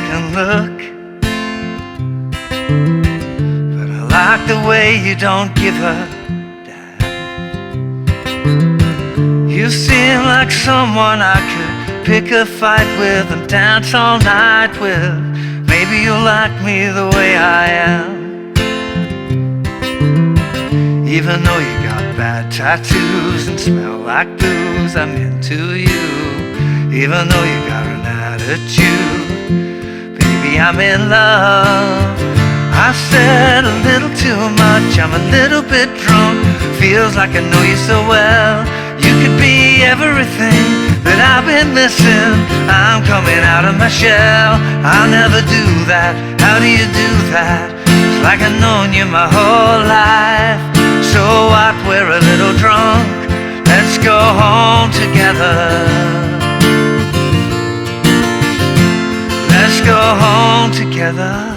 can look, but I like the way you don't give a damn. You seem like someone I could pick a fight with and dance all night with. Maybe you'll like me the way I am. Even though you got bad tattoos and smell like booze, I'm into you. Even though you got an attitude, baby, I'm in love. I said a little too much, I'm a little bit drunk. Feels like I know you so well. You could be everything that I've been missing. I'm coming out of my shell. I'll never do that. How do you do that? It's like I've known you my whole life. So what, we're a little drunk. Let's go home together. Let's go home together.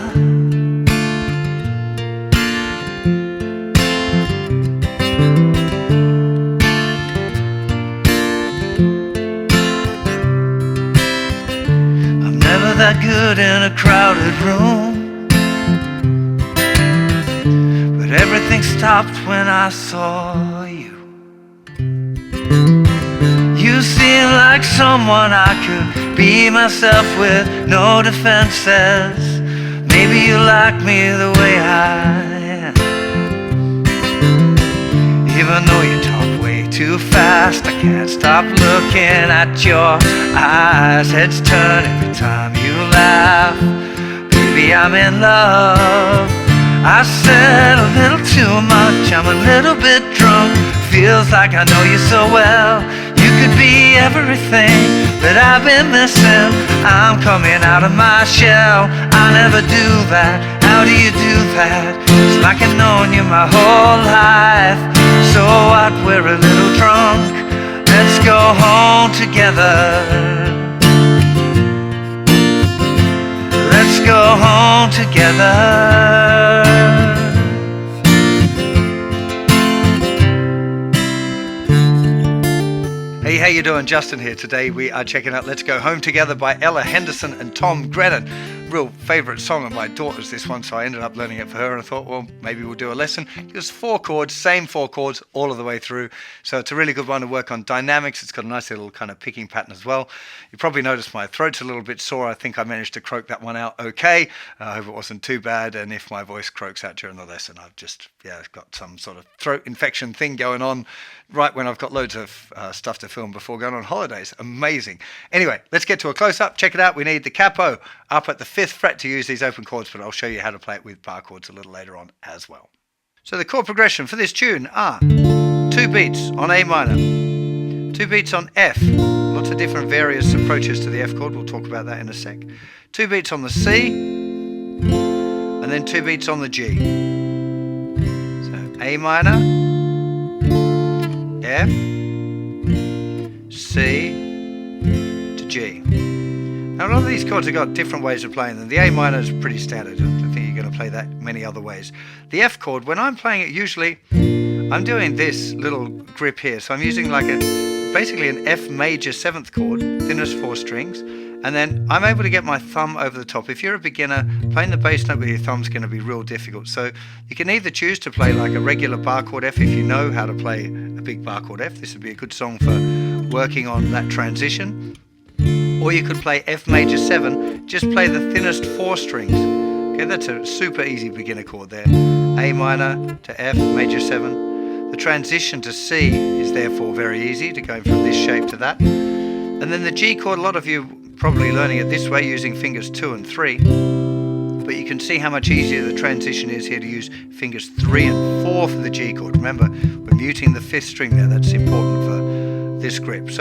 I'm never that good in a crowded room, but everything stopped when I saw you. You seem like someone I could be myself with, no defenses. Maybe you like me the way I am. Even though you talk way too fast, I can't stop looking at your eyes. Heads turn every time you laugh. Baby, I'm in love. I said a little too much, I'm a little bit drunk. Feels like I know you so well. You could be everything that I've been missing. I'm coming out of my shell. I never do that. How do you do that? It's like I've known you my whole life. So what, we're a little drunk. Let's go home together. Let's go home together. Hey, how you doing? Justin here. Today we are checking out Let's Go Home Together by Ella Henderson and Tom Grennan. Real favourite song of my daughter's, this one, so I ended up learning it for her and I thought, well, maybe we'll do a lesson. Just 4 chords, same 4 chords all of the way through. So it's a really good one to work on dynamics. It's got a nice little kind of picking pattern as well. You probably noticed my throat's a little bit sore. I think I managed to croak that one out okay. I hope it wasn't too bad. And if my voice croaks out during the lesson, I've just, got some sort of throat infection thing going on right when I've got loads of stuff to film before going on holidays. Amazing. Anyway, let's get to a close-up. Check it out. We need the capo up at the 5th fret to use these open chords, but I'll show you how to play it with bar chords a little later on as well. So the chord progression for this tune are 2 beats on A minor, 2 beats on F, lots of different various approaches to the F chord, we'll talk about that in a sec, 2 beats on the C, and then 2 beats on the G. So A minor, F, C to G. Now a lot of these chords have got different ways of playing them. The A minor is pretty standard. I don't think you're going to play that many other ways. The F chord, when I'm playing it, usually I'm doing this little grip here. So I'm using like basically an F major 7th chord, thinnest 4 strings, and then I'm able to get my thumb over the top. If you're a beginner, playing the bass note with your thumb's going to be real difficult. So you can either choose to play like a regular bar chord F if you know how to play a big bar chord F. This would be a good song for working on that transition. Or you could play F major 7, just play the thinnest 4 strings. Okay, that's a super easy beginner chord there. A minor to F major 7. The transition to C is therefore very easy, to go from this shape to that. And then the G chord, a lot of you probably learning it this way using fingers 2 and 3. But you can see how much easier the transition is here to use fingers 3 and 4 for the G chord. Remember, we're muting the 5th string there. That's important for this grip.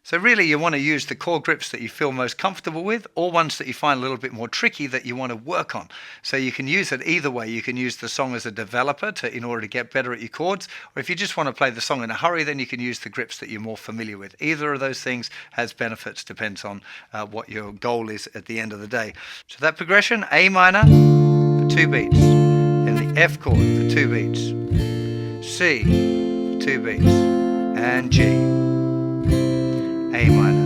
So really you want to use the chord grips that you feel most comfortable with, or ones that you find a little bit more tricky that you want to work on. So you can use it either way. You can use the song as a developer in order to get better at your chords, or if you just want to play the song in a hurry, then you can use the grips that you're more familiar with. Either of those things has benefits, depends on what your goal is at the end of the day. So that progression, A minor for 2 beats, then the F chord for 2 beats, C for 2 beats, and G. A minor.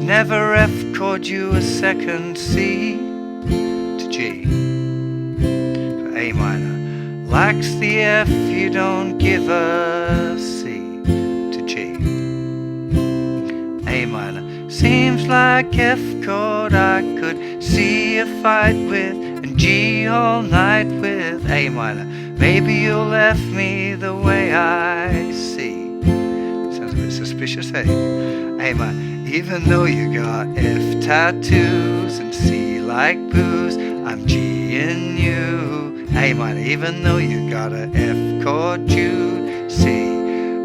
never F chord you a second C to G. For A minor. Likes the F, you don't give a C to G. A minor. Seems like F chord I could see a fight with, and G all night with A minor. Maybe you'll F me the way I see. Sounds a bit suspicious, hey? A minor. Even though you got F tattoos and C like booze, I'm G in you. A minor. Even though you got a F chord Jude C,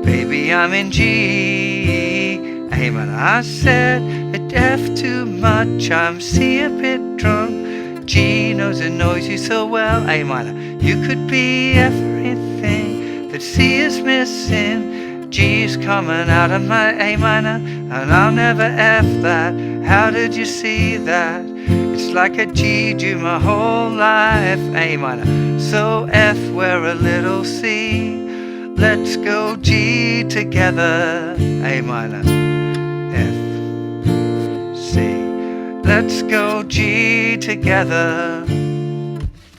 baby I'm in G. A minor. I said at F too much, I'm C a bit drunk. G knows it knows you so well. A minor. You could be everything that C is missing. G's coming out of my A minor, and I'll never F that. How did you see that? It's like a G do my whole life. A minor. So F where a little C. Let's go G together. A minor. F C. Let's go G together.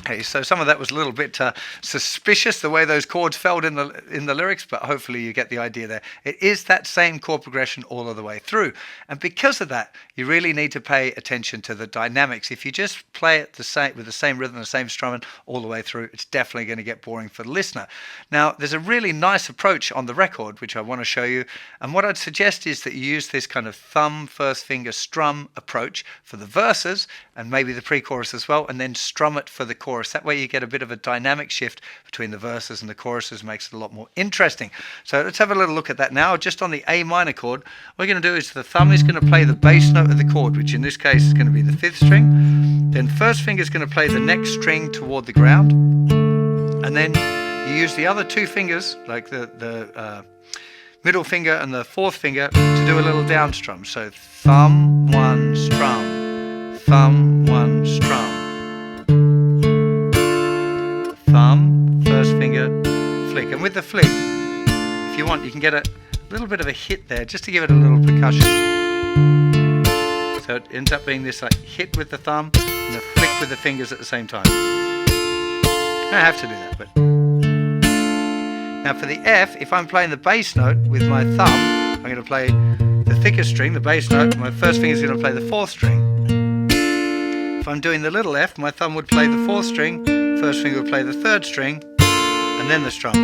Okay, so some of that was a little bit suspicious, the way those chords fell in the lyrics, but hopefully you get the idea there. It is that same chord progression all of the way through, and because of that, you really need to pay attention to the dynamics. If you just play it with the same rhythm, the same strumming all the way through, it's definitely going to get boring for the listener. Now, there's a really nice approach on the record, which I want to show you, and what I'd suggest is that you use this kind of thumb, first finger strum approach for the verses, and maybe the pre-chorus as well, and then strum it for the chorus. That way you get a bit of a dynamic shift between the verses and the choruses, makes it a lot more interesting. So let's have a little look at that now. Just on the A minor chord, what we're going to do is the thumb is going to play the bass note of the chord, which in this case is going to be the 5th string. Then first finger is going to play the next string toward the ground, and then you use the other 2 fingers, like the middle finger and the 4th finger, to do a little down strum. So thumb 1 strum, thumb 1 strum. Thumb, first finger, flick. And with the flick, if you want, you can get a little bit of a hit there, just to give it a little percussion. So it ends up being this like hit with the thumb and a flick with the fingers at the same time. I don't have to do that, but... Now for the F, if I'm playing the bass note with my thumb, I'm going to play the thickest string, the bass note, my first finger is going to play the 4th string. If I'm doing the little F, my thumb would play the 4th string, first finger would play the 3rd string, and then the strum.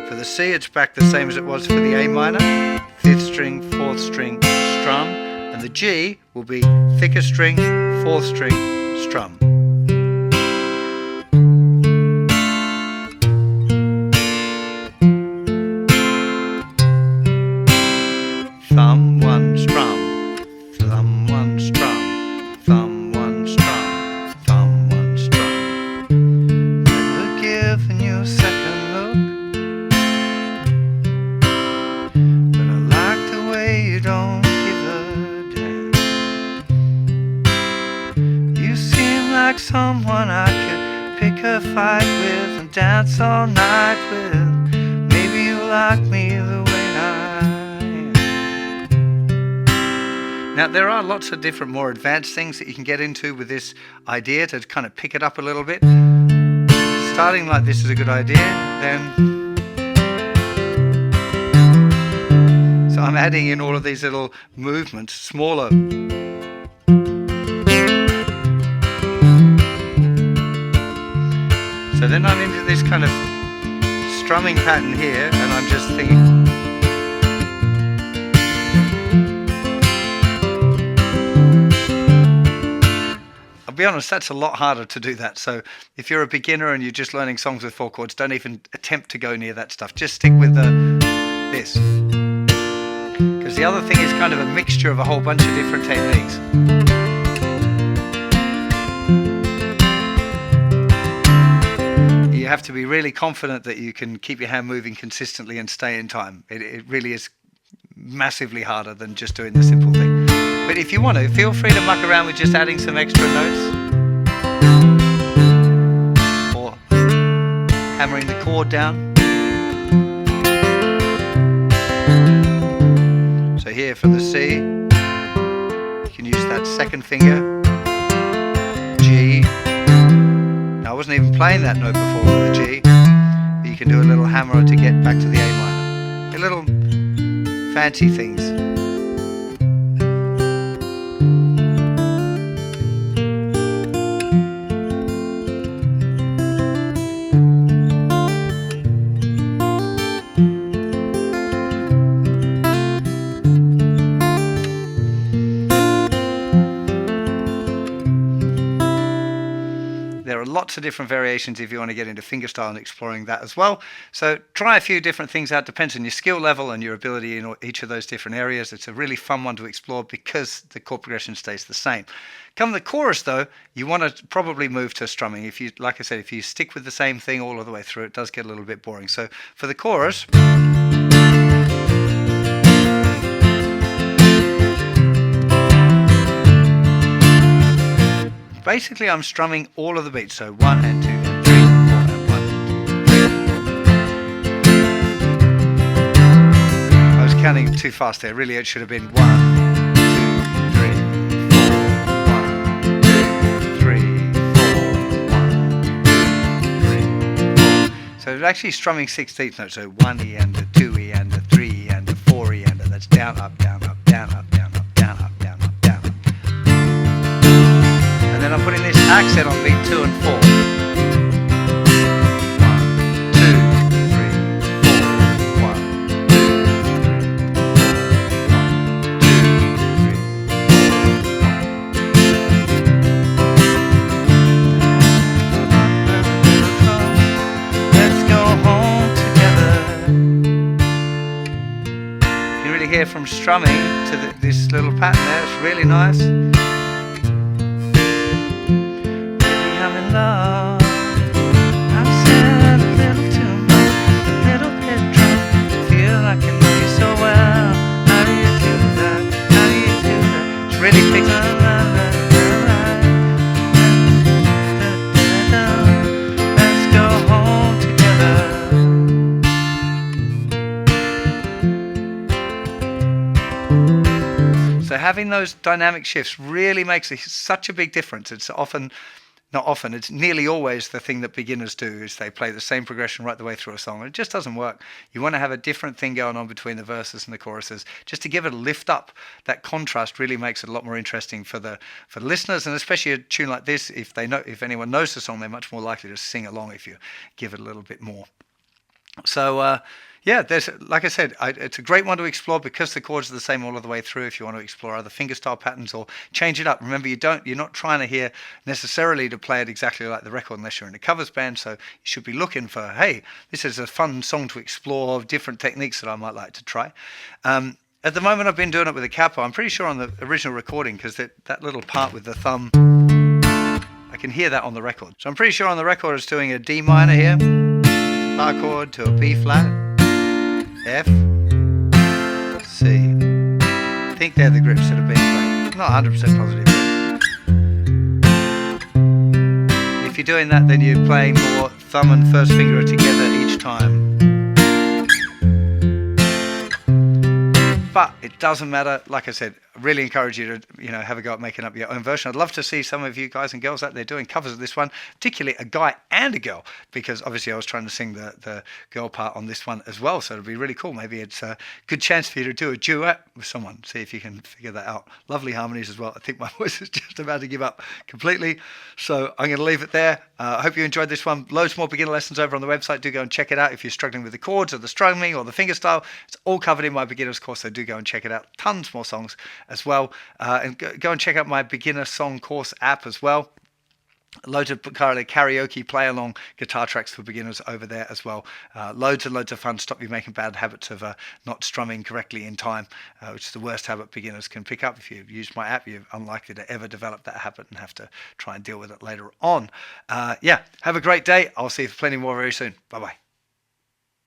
For the C, it's back the same as it was for the A minor, 5th string, 4th string, strum, and the G will be thicker string, 4th string, strum. Thumb 1 strum, thumb 1 strum, thumb 1 strum. Someone I could pick a fight with and dance all night with. Maybe you like me the way I am. Now there are lots of different more advanced things that you can get into with this idea to kind of pick it up a little bit. Starting like this is a good idea, then so I'm adding in all of these little movements, smaller. So then I'm into this kind of strumming pattern here, and I'm just thinking. I'll be honest, that's a lot harder to do that. So if you're a beginner and you're just learning songs with 4 chords, don't even attempt to go near that stuff. Just stick with this. Because the other thing is kind of a mixture of a whole bunch of different techniques. You have to be really confident that you can keep your hand moving consistently and stay in time. It really is massively harder than just doing the simple thing. But if you want to, feel free to muck around with just adding some extra notes or hammering the chord down. So So here for the C, you can use that second finger, G. Now I wasn't even playing that note before for the G, but you can do a little hammer to get back to the A minor. A little fancy things. There are lots of different variations if you want to get into fingerstyle and exploring that as well. So try a few different things out. Depends on your skill level and your ability in each of those different areas. It's a really fun one to explore because the chord progression stays the same. Come the chorus though, you want to probably move to strumming. If you, like I said, if you stick with the same thing all of the way through, it does get a little bit boring. So for the chorus, basically I'm strumming all of the beats, so 1 and 2 and 3 and 4 and 1. I was counting too fast there, really it should have been 1, 2, 3, 4, 1, 2, 3, 4, 1, 2, 3, 4. So it's actually strumming 16th notes, so 1E and a 2E and a 3E and a 4E and a, that's down, up, down, up, down, up, down, up, down, up, down, up, down, up. And then I'm putting this accent on beat 2 and 4. 1, 2, 3, 4, 1, 2, 3, 4, 1, 2, 3, 4. Let's go home together. You can really hear from strumming to this little pattern there, it's really nice. Love. I've said a little too much, a little bit drunk. Feel like I know you so well. How do you do that? How do you do that? It's really picks up. Let's go home together. So having those dynamic shifts really makes such a big difference. It's often, not often, it's nearly always the thing that beginners do, is they play the same progression right the way through a song. And it just doesn't work. You want to have a different thing going on between the verses and the choruses, just to give it a lift up. That contrast really makes it a lot more interesting for the listeners, and especially a tune like this, if anyone knows the song, they're much more likely to sing along if you give it a little bit more. So yeah, like I said, it's a great one to explore because the chords are the same all of the way through. If you want to explore other fingerstyle patterns or change it up, remember you're not trying to hear necessarily to play it exactly like the record unless you're in a covers band. So you should be looking for, hey, this is a fun song to explore, different techniques that I might like to try. At the moment, I've been doing it with a capo. I'm pretty sure on the original recording, because that little part with the thumb, I can hear that on the record. So I'm pretty sure on the record it's doing a D minor here, bar chord to a B flat, F, C. I think they're the grips that are being played. Not 100% positive. If you're doing that, then you're playing more thumb and first finger together each time. But it doesn't matter. Like I said, I really encourage you to have a go at making up your own version. I'd love to see some of you guys and girls out there doing covers of this one, particularly a guy and a girl, because obviously I was trying to sing the girl part on this one as well, so it'd be really cool. Maybe it's a good chance for you to do a duet with someone, see if you can figure that out. Lovely harmonies as well. I think my voice is just about to give up completely, so I'm going to leave it there. I hope you enjoyed this one. Loads more beginner lessons over on the website. Do go and check it out if you're struggling with the chords or the strumming or the fingerstyle. It's all covered in my beginner's course, so do go and check it out. Tons more songs as well. And go and check out my beginner song course app as well. Loads of karaoke play along guitar tracks for beginners over there as well. Loads and loads of fun. Stop you making bad habits of not strumming correctly in time, which is the worst habit beginners can pick up. If you use my app, you're unlikely to ever develop that habit and have to try and deal with it later on. Yeah, have a great day. I'll see you for plenty more very soon. Bye bye.